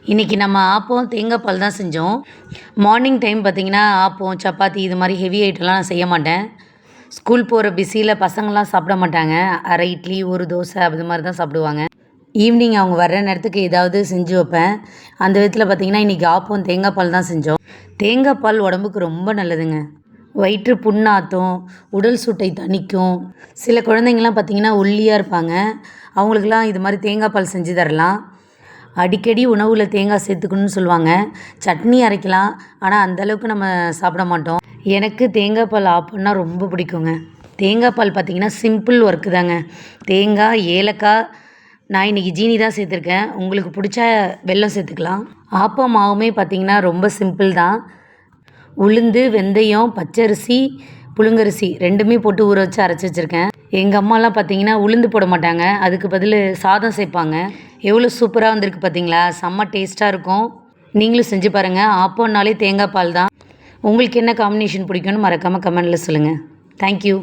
இன்றைக்கி நம்ம ஆப்பம் தேங்காய் பால் தான் செஞ்சோம். மார்னிங் டைம் பார்த்திங்கன்னா ஆப்பம், சப்பாத்தி இது மாதிரி ஹெவி ஐட்டம்லாம் நான் செய்ய மாட்டேன். ஸ்கூல் போகிற பிஸியில் பசங்களாம் சாப்பிட மாட்டாங்க. அரை இட்லி, ஒரு தோசை அது மாதிரி தான் சாப்பிடுவாங்க. ஈவினிங் அவங்க வர்ற நேரத்துக்கு ஏதாவது செஞ்சு வைப்பேன். அந்த விதத்தில் பார்த்திங்கன்னா இன்றைக்கி ஆப்பம் தேங்காய் பால் தான் செஞ்சோம். தேங்காய் பால் உடம்புக்கு ரொம்ப நல்லதுங்க. வயிற்று புண்ணாற்றும், உடல் சூட்டை தணிக்கும். சில குழந்தைங்கள்லாம் பார்த்திங்கன்னா ஒல்லியாக இருப்பாங்க. அவங்களுக்கெல்லாம் இது மாதிரி தேங்காய் பால் செஞ்சு தரலாம். அடிக்கடி உணவில் தேங்காய் சேர்த்துக்கணும்னு சொல்லுவாங்க. சட்னி அரைக்கலாம், ஆனால் அந்தளவுக்கு நம்ம சாப்பிட மாட்டோம். எனக்கு தேங்காய் பால் ஆப்பம்னா ரொம்ப பிடிக்குங்க. தேங்காய் பால் பார்த்திங்கன்னா சிம்பிள் ஒர்க்கு தாங்க. தேங்காய், ஏலக்காய், நான் இன்றைக்கி ஜீனி தான் சேர்த்துருக்கேன். உங்களுக்கு பிடிச்சா வெல்லம் சேர்த்துக்கலாம். ஆப்பம் மாவுமே பார்த்திங்கன்னா ரொம்ப சிம்பிள் தான். உளுந்து, வெந்தயம், பச்சரிசி, புழுங்கரிசி ரெண்டுமே போட்டு ஊற வச்சு அரைச்சி வச்சுருக்கேன். எங்கள் அம்மாலாம் பார்த்திங்கன்னா உளுந்து போட மாட்டாங்க, அதுக்கு பதில் சாதம் சேர்ப்பாங்க. எவ்வளோ சூப்பராக வந்திருக்கு பார்த்திங்களா? செம்ம டேஸ்ட்டாக இருக்கும். நீங்களும் செஞ்சு பாருங்கள். ஆப்பம்னாலே தேங்காய் பால் தான். உங்களுக்கு என்ன காம்பினேஷன் பிடிக்கும்னு மறக்காமல் கமெண்டில் சொல்லுங்கள். தேங்க்யூ.